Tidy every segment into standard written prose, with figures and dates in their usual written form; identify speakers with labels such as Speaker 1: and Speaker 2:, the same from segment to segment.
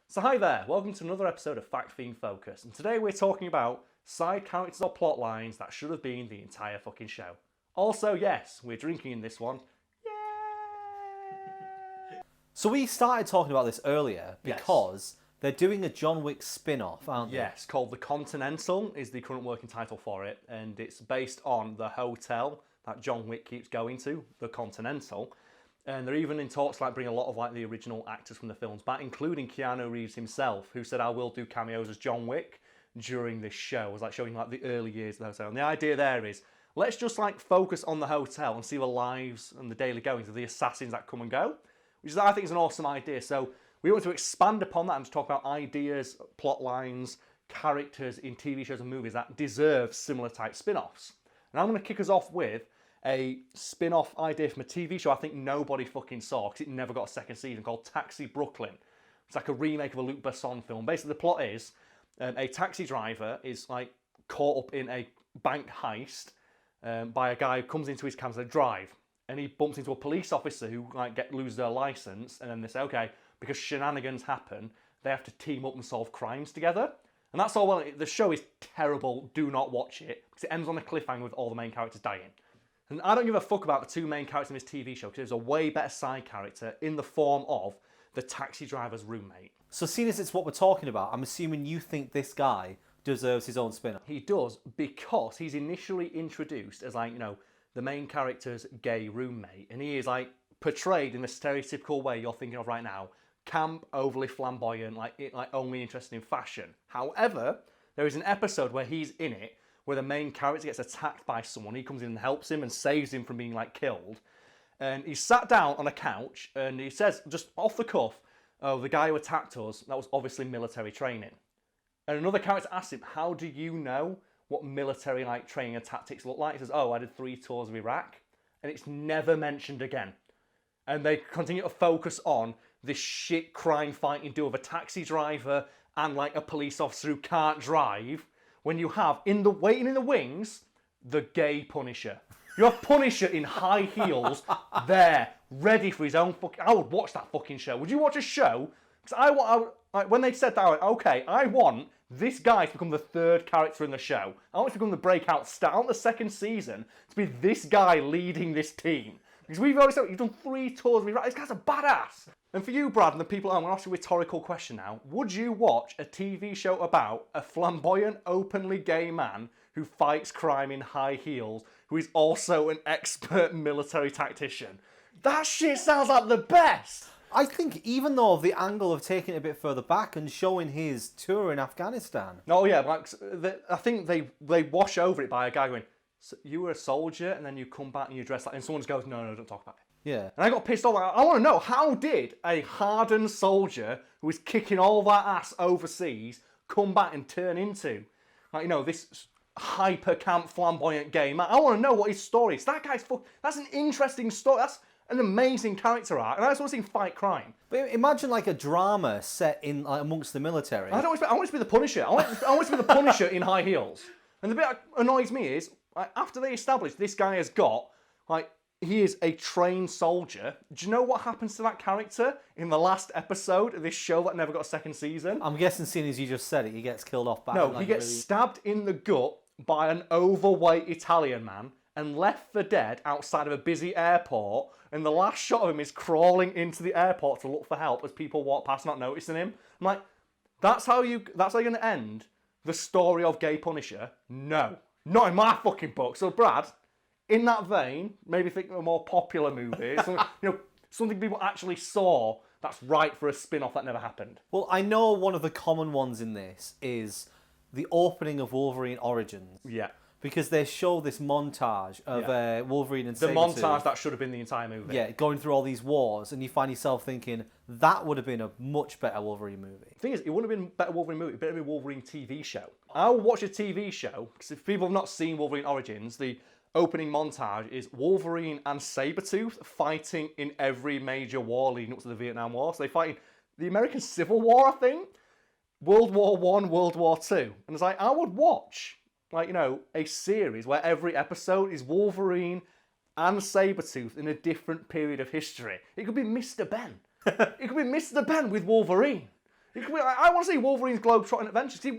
Speaker 1: So hi there, welcome to another episode of Fact Fiend Focus, and today we're talking about side characters or plot lines that should have been the entire fucking show. Also, yes, we're drinking in this one. Yay!
Speaker 2: So we started talking about this earlier because they're doing a John Wick spin-off, aren't they?
Speaker 1: Yes, called The Continental is the current working title for it, and it's based on the hotel that John Wick keeps going to, the Continental. And they're even in talks like bring a lot of like the original actors from the films back, including Keanu Reeves himself, who said I will do cameos as John Wick during this show. It was like showing like the early years of the hotel. And the idea there is let's just like focus on the hotel and see the lives and the daily goings of the assassins that come and go, which is I think is an awesome idea. So we want to expand upon that and to talk about ideas, plot lines, characters in TV shows and movies that deserve similar type spin-offs. And I'm going to kick us off with a spin-off idea from a TV show I think nobody fucking saw because it never got a second season, called Taxi Brooklyn. It's like a remake of a Luc Besson film. Basically, the plot is a taxi driver is like caught up in a bank heist by a guy who comes into his cab to drive, and he bumps into a police officer who like lose their license, and then they say, okay, because shenanigans happen, they have to team up and solve crimes together. And that's all well. The show is terrible. Do not watch it because it ends on a cliffhanger with all the main characters dying. And I don't give a fuck about the two main characters in this TV show because there's a way better side character in the form of the taxi driver's roommate.
Speaker 2: So seeing as it's what we're talking about, I'm assuming you think this guy deserves his own spin-off.
Speaker 1: He does because he's initially introduced as like, you know, the main character's gay roommate. And he is like portrayed in the stereotypical way you're thinking of right now. Camp, overly flamboyant, like only interested in fashion. However, there is an episode where he's in it where the main character gets attacked by someone. He comes in and helps him and saves him from being like killed. And he's sat down on a couch and he says, just off the cuff, oh, the guy who attacked us, that was obviously military training. And another character asks him, how do you know what military like training and tactics look like? He says, oh, I did 3 tours of Iraq. And it's never mentioned again. And they continue to focus on this shit crime fighting duo of a taxi driver and like a police officer who can't drive, when you have, waiting in the wings, the gay Punisher. You have Punisher in high heels there, ready for his own fucking... I would watch that fucking show. Would you watch a show? Because when they said that, I went, okay, I want this guy to become the 3rd character in the show. I want it to become the breakout star. I want the 2nd season to be this guy leading this team. Because we've always said, you've done 3 tours of Iraq. This guy's a badass. And for you, Brad, and the people, I'm going to ask you a rhetorical question now. Would you watch a TV show about a flamboyant, openly gay man who fights crime in high heels, who is also an expert military tactician? That shit sounds like the best!
Speaker 2: I think even though the angle of taking it a bit further back and showing his tour in Afghanistan.
Speaker 1: Oh yeah, like, I think they wash over it by a guy going, so you were a soldier and then you come back and you dress like... And someone just goes, no, don't talk about it.
Speaker 2: Yeah.
Speaker 1: And I got pissed off. I want to know, how did a hardened soldier who was kicking all that ass overseas come back and turn into, like, you know, this hyper-camp, flamboyant gay man? I want to know what his story is. That guy's that's an interesting story. That's an amazing character arc. And I just want to see him fight crime.
Speaker 2: But imagine like a drama set in like, amongst the military.
Speaker 1: I want to be the Punisher. I want to be the Punisher in high heels. And the bit that annoys me is, like, after they establish this guy has got, like, he is a trained soldier. Do you know what happens to that character in the last episode of this show that never got a 2nd season?
Speaker 2: I'm guessing, seeing as you just said it, he gets killed off by...
Speaker 1: No, he gets stabbed in the gut by an overweight Italian man and left for dead outside of a busy airport. And the last shot of him is crawling into the airport to look for help as people walk past not noticing him. I'm like, that's how you're going to end the story of Gay Punisher? No. Not in my fucking book. So, Brad... In that vein, maybe think of a more popular movie, something people actually saw that's right for a spin-off that never happened.
Speaker 2: Well, I know one of the common ones in this is the opening of Wolverine Origins.
Speaker 1: Yeah.
Speaker 2: Because they show this montage of Wolverine and
Speaker 1: the
Speaker 2: Sabretooth.
Speaker 1: montage that should have been the entire movie.
Speaker 2: Yeah, going through all these wars, and you find yourself thinking, that would have been a much better Wolverine movie.
Speaker 1: The thing is, it wouldn't have been a better Wolverine movie, it would have been a Wolverine TV show. I will watch a TV show, because if people have not seen Wolverine Origins, the opening montage is Wolverine and Sabretooth fighting in every major war leading up to the Vietnam War. So they fight in the American Civil War, I think, World War I, World War II. And it's like, I would watch, like, you know, a series where every episode is Wolverine and Sabretooth in a different period of history. It could be Mr. Ben. It could be Mr. Ben with Wolverine. I want to see Wolverine's globe-trotting adventures. See,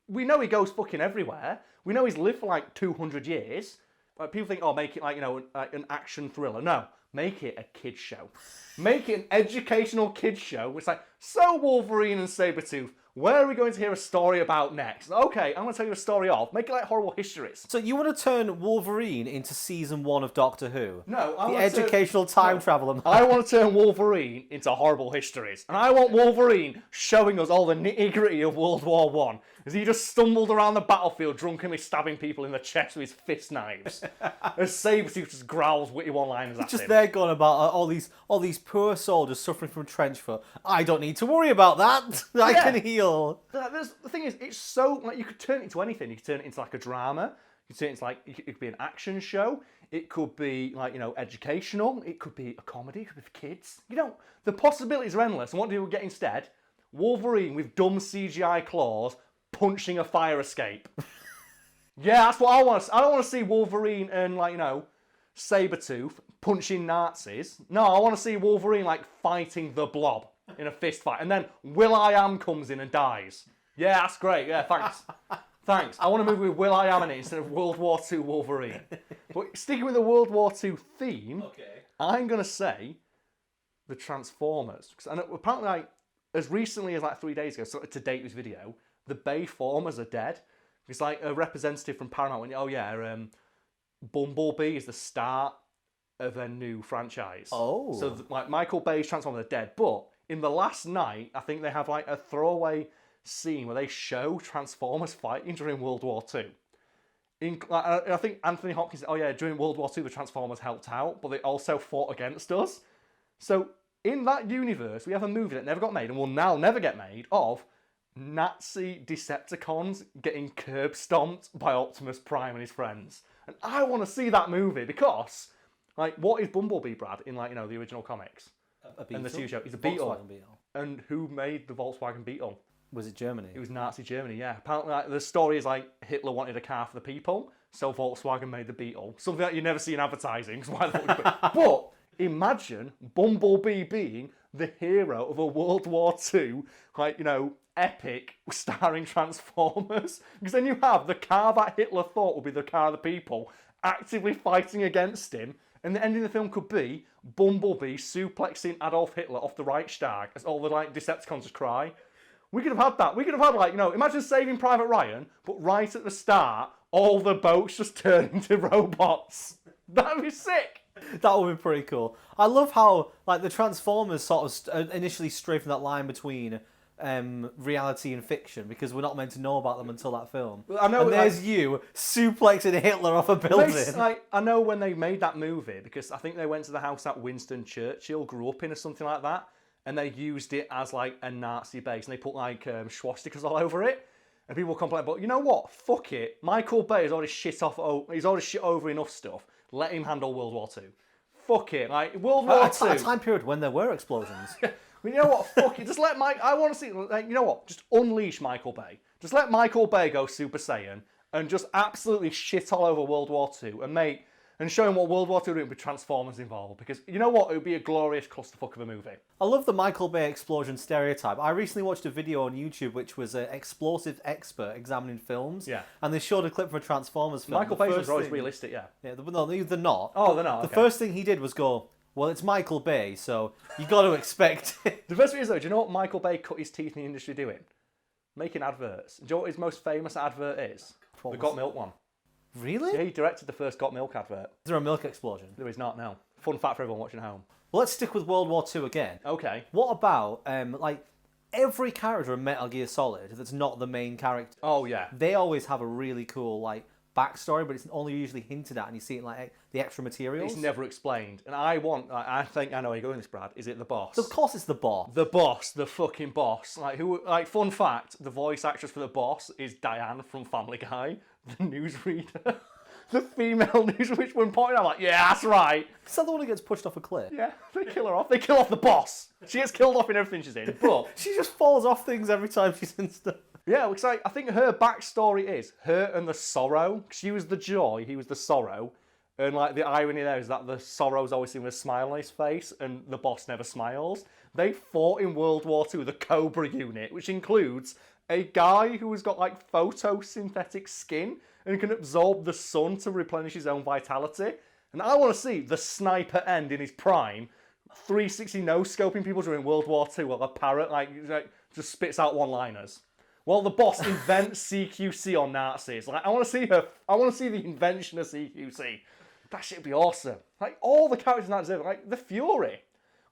Speaker 1: we know he goes fucking everywhere. We know he's lived for like 200 years. Like, people think, oh, make it like, you know, an action thriller. No, make it a kid's show. Make it an educational kid's show. It's like, so Wolverine and Sabretooth, where are we going to hear a story about next? Okay, I'm going to tell you a story of. Make it like Horrible Histories.
Speaker 2: So you want to turn Wolverine into season 1 of Doctor Who?
Speaker 1: No,
Speaker 2: the educational time travel.
Speaker 1: I want to turn Wolverine into Horrible Histories. And I want Wolverine showing us all the nitty-gritty of World War One. As he just stumbled around the battlefield, drunkenly stabbing people in the chest with his fist knives. As Sabretooth just growls witty one-liners at
Speaker 2: Just
Speaker 1: him.
Speaker 2: there going about all these poor soldiers suffering from trench foot. I don't need to worry about that. I can heal.
Speaker 1: The thing is, it's so, like, you could turn it into anything. You could turn it into like a drama. You could turn it into like, it could be an action show. It could be like, you know, educational. It could be a comedy. It could be for kids. You know, the possibilities are endless. And what do we get instead? Wolverine with dumb CGI claws punching a fire escape. Yeah, that's what I want. I don't want to see Wolverine and, like, you know, Sabretooth punching Nazis. No, I want to see Wolverine, like, fighting the Blob in a fist fight. And then Will.i.am comes in and dies. Yeah, that's great. Yeah, thanks. Thanks. I want to move with Will.i.am in it instead of World War II Wolverine. But sticking with the World War II theme, I'm going to say the Transformers. And apparently, like, as recently as like 3 days ago, so to date this video, the Bayformers are dead. It's like a representative from Paramount went, oh yeah, Bumblebee is the start of a new franchise.
Speaker 2: Oh.
Speaker 1: So like Michael Bay's Transformers are dead. But in the last night, I think they have like a throwaway scene where they show Transformers fighting during World War II. I think Anthony Hopkins said, oh yeah, during World War II the Transformers helped out, but they also fought against us. So in that universe, we have a movie that never got made and will now never get made of Nazi Decepticons getting curb stomped by Optimus Prime and his friends. And I want to see that movie because, like, what is Bumblebee, Brad, in, like, you know, the original comics? And the TV show? He's a Beetle. And who made the Volkswagen Beetle?
Speaker 2: Was it Germany?
Speaker 1: It was Nazi Germany, yeah. Apparently, like, the story is like Hitler wanted a car for the people, so Volkswagen made the Beetle. Something that you never see in advertising. But imagine Bumblebee being the hero of a World War II, like, you know, epic starring Transformers. Because then you have the car that Hitler thought would be the car of the people actively fighting against him. And the ending of the film could be Bumblebee suplexing Adolf Hitler off the Reichstag as all the, like, Decepticons just cry. We could have had that. We could have had, like, you know, imagine Saving Private Ryan, but right at the start, all the boats just turn into robots. That'd be sick.
Speaker 2: That would be pretty cool. I love how, like, the Transformers sort of initially stray from that line between reality and fiction, because we're not meant to know about them until that film.
Speaker 1: Well, I know,
Speaker 2: and there's you suplexing Hitler off a building.
Speaker 1: I know when they made that movie, because I think they went to the house that Winston Churchill grew up in or something like that, and they used it as, like, a Nazi base, and they put, like, swastikas all over it. And people complain, but you know what? Fuck it. Michael Bay has already shit over enough stuff. Let him handle World War II. Fuck it. Like, World War II.
Speaker 2: A time period when there were explosions.
Speaker 1: Well, you know what? Fuck it. Just let I want to see, like, you know what? Just unleash Michael Bay. Just let Michael Bay go Super Saiyan and just absolutely shit all over World War II and show him what World War II would do with Transformers involved. Because you know what? It would be a glorious clusterfuck of a movie.
Speaker 2: I love the Michael Bay explosion stereotype. I recently watched a video on YouTube which was an explosive expert examining films.
Speaker 1: Yeah.
Speaker 2: And they showed a clip from a Transformers film.
Speaker 1: Michael Bay's was always realistic, yeah.
Speaker 2: Yeah, no, they're not.
Speaker 1: Oh, they're not.
Speaker 2: The first thing he did was go, well, it's Michael Bay, so you got to expect it.
Speaker 1: The best thing is, though, do you know what Michael Bay cut his teeth in the industry doing? Making adverts. Do you know what his most famous advert is? The Got Milk one.
Speaker 2: Really?
Speaker 1: Yeah, he directed the first Got Milk advert.
Speaker 2: Is there a milk explosion?
Speaker 1: There is not, no. Fun fact for everyone watching at home.
Speaker 2: Well, let's stick with World War II again.
Speaker 1: Okay.
Speaker 2: What about, like, every character in Metal Gear Solid that's not the main character?
Speaker 1: Oh, yeah.
Speaker 2: They always have a really cool, like, backstory, but it's only usually hinted at, and you see it in, like, the extra materials.
Speaker 1: It's never explained. And I think I know where you're going with this, Brad. Is it the boss?
Speaker 2: Of course it's the boss.
Speaker 1: The boss, the fucking boss. Like, fun fact, the voice actress for the boss is Diane from Family Guy, the newsreader. The female newsreader, which when pointed out, like, yeah, that's right.
Speaker 2: Is that the one who gets pushed off a cliff?
Speaker 1: Yeah, they kill her off. They kill off the boss. She gets killed off in everything she's in, but
Speaker 2: she just falls off things every time she's in stuff.
Speaker 1: Yeah, because I think her backstory is her and the Sorrow. She was the joy, he was the sorrow, And like the irony there is that the Sorrow's always seen with a smile on his face, and the boss never smiles. They fought in World War II, the Cobra unit, which includes a guy who has got like photosynthetic skin and can absorb the sun to replenish his own vitality. And I want to see the Sniper End in his prime, 360 no-scoping people during World War II while a parrot like just spits out one-liners. While the boss invents CQC on Nazis. Like I want to see the invention of CQC. That shit would be awesome. Like all the characters in that deserve it. Like the Fury.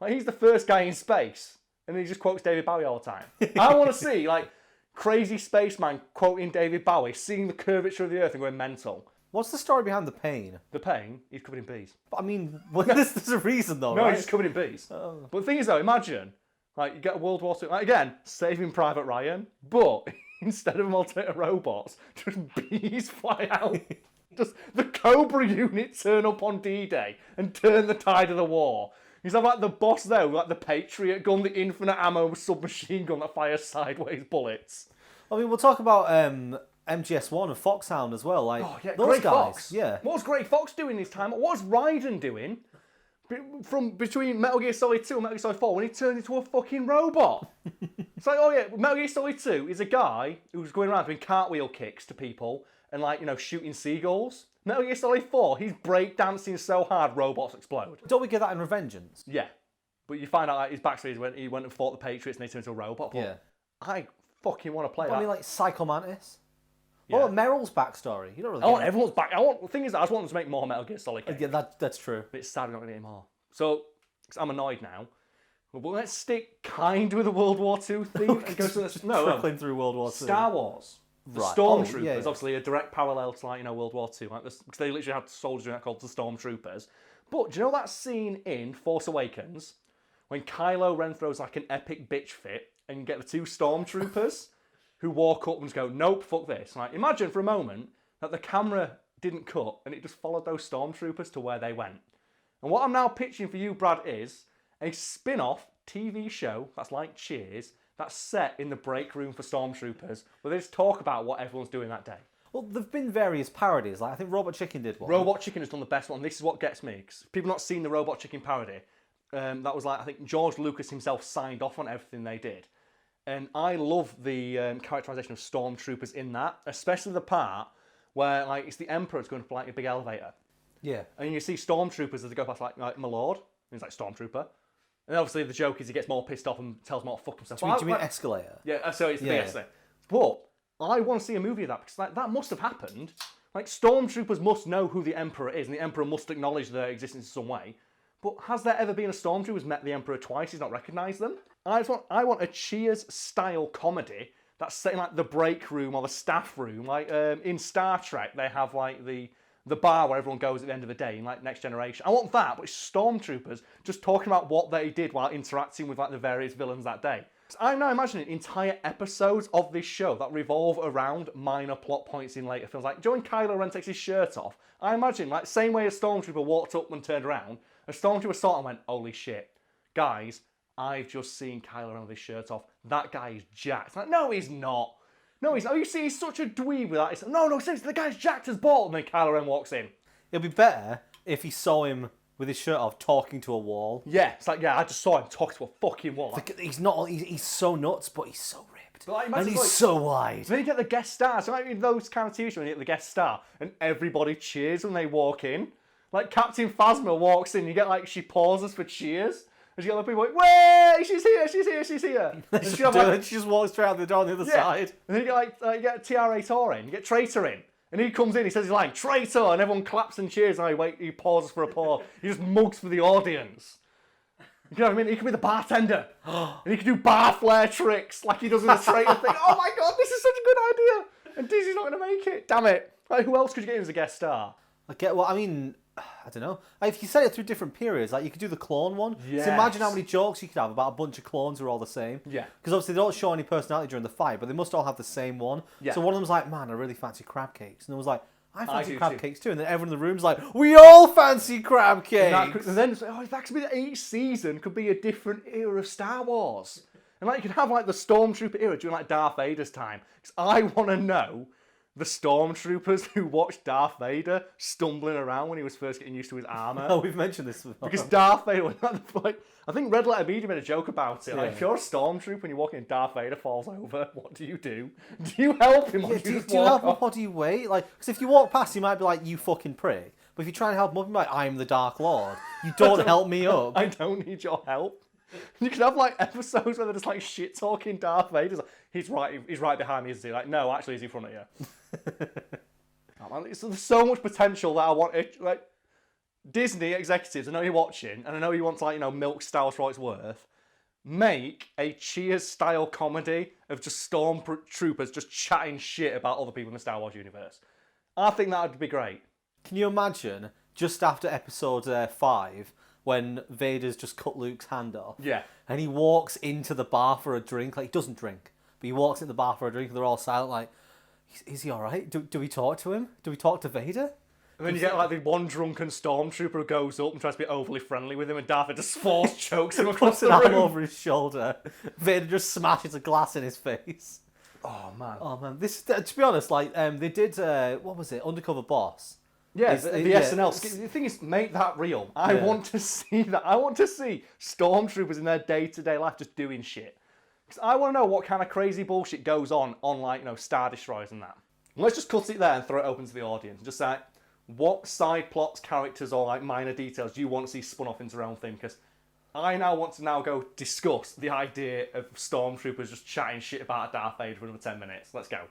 Speaker 1: Like he's the first guy in space. And he just quotes David Bowie all the time. I want to see like crazy spaceman quoting David Bowie, seeing the curvature of the earth and going mental.
Speaker 2: What's the story behind the pain?
Speaker 1: The pain, he's covered in bees.
Speaker 2: But I mean, there's a reason though,
Speaker 1: No,
Speaker 2: right?
Speaker 1: he's just covered in bees. But the thing is though, imagine, like you get a World War II, like again, Saving Private Ryan, but instead of them all turning to robots, just bees fly out. Just the Cobra unit turn up on D-Day and turn the tide of the war. He's like the boss there, like the Patriot gun, the infinite ammo submachine gun that fires sideways bullets.
Speaker 2: I mean, we'll talk about MGS1 and Foxhound as well. Like those
Speaker 1: Grey
Speaker 2: guys.
Speaker 1: Fox.
Speaker 2: Yeah.
Speaker 1: What was Grey Fox doing this time? What was Raiden doing? From between Metal Gear Solid 2 and Metal Gear Solid 4 when he turned into a fucking robot. It's like, oh yeah, Metal Gear Solid 2 is a guy who's going around doing cartwheel kicks to people and like, shooting seagulls. Metal Gear Solid 4, he's breakdancing so hard robots explode.
Speaker 2: Don't we get that in Revengeance?
Speaker 1: Yeah. But you find out like his backstory is when he went and fought the Patriots and they turned into a robot. But
Speaker 2: Yeah.
Speaker 1: I fucking want to play that.
Speaker 2: I mean, like Psycho Mantis.
Speaker 1: Yeah.
Speaker 2: What about Meryl's backstory? You don't really.
Speaker 1: I want everyone's back. The thing is, I just want them to make more Metal Gear Solid games.
Speaker 2: Yeah, that's true.
Speaker 1: But it's sad we're not going to get more. So, 'cause I'm annoyed now. But let's stick kind with the World War II theme and go to the
Speaker 2: Trickling through World War II.
Speaker 1: Star Wars. The
Speaker 2: Right.
Speaker 1: Stormtroopers,
Speaker 2: Yeah.
Speaker 1: obviously a direct parallel to World War II, because they literally had soldiers in that called the Stormtroopers. But do you know that scene in Force Awakens when Kylo Ren throws like an epic bitch fit and you get the two Stormtroopers who walk up and just go, nope, fuck this. Like, imagine for a moment that the camera didn't cut and it just followed those Stormtroopers to where they went. And what I'm now pitching for you, Brad, is a spin-off TV show that's like Cheers, that's set in the break room for Stormtroopers, where they just talk about what everyone's doing that day.
Speaker 2: Well, there've been various parodies. Like I think Robot Chicken did one.
Speaker 1: Robot Chicken has done the best one. This is what gets me, because people not seen the Robot Chicken parody. That was like, I think George Lucas himself signed off on everything they did. And I love the characterization of Stormtroopers in that, especially the part where like it's the Emperor's going up like a big elevator.
Speaker 2: Yeah.
Speaker 1: And you see Stormtroopers as they go past like my lord, and he's like, Stormtrooper. And obviously the joke is he gets more pissed off and tells them all to fuck himself.
Speaker 2: Do you mean escalator?
Speaker 1: Yeah, so it's the
Speaker 2: Yeah.
Speaker 1: big escalator. But I want to see a movie of that, because like, that must have happened. Like, Stormtroopers must know who the Emperor is, and the Emperor must acknowledge their existence in some way. But has there ever been a Stormtrooper who's met the Emperor twice, he's not recognised them? I want a Cheers-style comedy that's set in like the break room or the staff room. Like in Star Trek, they have like the bar where everyone goes at the end of the day in like Next Generation. I want that, but it's Stormtroopers just talking about what they did while interacting with like the various villains that day. So I'm now imagining entire episodes of this show that revolve around minor plot points in later films. Like, during Kylo Ren takes his shirt off, I imagine, like, same way a Stormtrooper walked up and turned around, a Stormtrooper saw it and went, holy shit, guys, I've just seen Kylo Ren with his shirt off. That guy is jacked. It's like, no, he's not. No, he's not. Oh, you see, he's such a dweeb with that. It's like, no, seriously, the guy's jacked as ball. And then Kylo Ren walks in.
Speaker 2: It'd be better if he saw him with his shirt off talking to a wall.
Speaker 1: Yeah, it's like, yeah, I just saw him talk to a fucking wall.
Speaker 2: Like, he's so nuts, but he's so ripped.
Speaker 1: But, like,
Speaker 2: and he's so wide.
Speaker 1: Then you get the guest stars. So like in those kind of TV shows, when you get the guest star, and everybody cheers when they walk in. Like Captain Phasma walks in, you get like, she pauses for cheers. And you get other people like, way, she's here. And
Speaker 2: She just walks straight out the door on the other side.
Speaker 1: And then you get like you get TR-8 in, you get Traitor in. And he comes in, he says his line, Traitor, and everyone claps and cheers, and he pauses for applause. He just mugs for the audience. You know what I mean? He could be the bartender. And he could do bar flare tricks like he does in the Traitor thing. Oh my god, this is such a good idea. And Disney's not going to make it. Damn it. Like, who else could you get in as a guest star?
Speaker 2: I don't know. Like, if you set it through different periods, like you could do the clone one.
Speaker 1: Yes.
Speaker 2: So imagine how many jokes you could have about a bunch of clones who are all the same.
Speaker 1: Yeah.
Speaker 2: Because obviously they don't show any personality during the fight, but they must all have the same one.
Speaker 1: Yeah.
Speaker 2: So one of them's like, man, I really fancy crab cakes. And the was like, I fancy
Speaker 1: do
Speaker 2: crab
Speaker 1: too.
Speaker 2: cakes too. And then everyone in the room's like, we all fancy crab cakes.
Speaker 1: And then it's like, that could be the each season could be a different era of Star Wars. And like you could have like the Stormtrooper era during like Darth Vader's time. Because I want to know the stormtroopers who watched Darth Vader stumbling around when he was first getting used to his armor.
Speaker 2: Oh, we've mentioned this before.
Speaker 1: Because Darth Vader, like, I think Red Letter Media made a joke about it. Like, if you're a stormtrooper and you're walking and Darth Vader falls over, what do you do? Do you help him? Or
Speaker 2: do you
Speaker 1: just
Speaker 2: help
Speaker 1: walk
Speaker 2: him
Speaker 1: off?
Speaker 2: or do you wait? Like, because if you walk past, he might be like, you fucking prick. But if you try and help him up, he might be like, I'm the Dark Lord. You don't help me up.
Speaker 1: I don't need your help. You could have like episodes where they're just like shit talking Darth Vader. Like, he's right behind me, isn't he? Like, no, actually, he's in front of you. Oh, man, there's so much potential that I want. Like Disney executives, I know you're watching, and I know you want to like milk Star Wars for all it's worth. Make a Cheers style comedy of just stormtroopers just chatting shit about other people in the Star Wars universe. I think that would be great.
Speaker 2: Can you imagine just after episode 5 when Vader's just cut Luke's hand off?
Speaker 1: Yeah.
Speaker 2: And he walks into the bar for a drink. Like, he doesn't drink, but he walks into the bar for a drink and they're all silent like, is he alright? Do we talk to him? Do we talk to Vader?
Speaker 1: And then you get like the one drunken stormtrooper who goes up and tries to be overly friendly with him, and Darth Vader just force chokes him across
Speaker 2: Puts
Speaker 1: the
Speaker 2: an arm
Speaker 1: room.
Speaker 2: over his shoulder. Vader just smashes a glass in his face.
Speaker 1: Oh man.
Speaker 2: Oh man, this to be honest, like they did what was it? Undercover Boss.
Speaker 1: Yeah,
Speaker 2: It's-
Speaker 1: the
Speaker 2: yeah,
Speaker 1: SNL. The thing is, make that real. I want to see that. I want to see stormtroopers in their day-to-day life just doing shit. Because I want to know what kind of crazy bullshit goes on like Star Destroyers and that. Let's just cut it there and throw it open to the audience. Just like, what side plots, characters, or like minor details do you want to see spun off into their own thing? Because I now want to go discuss the idea of stormtroopers just chatting shit about Darth Vader for another 10 minutes. Let's go.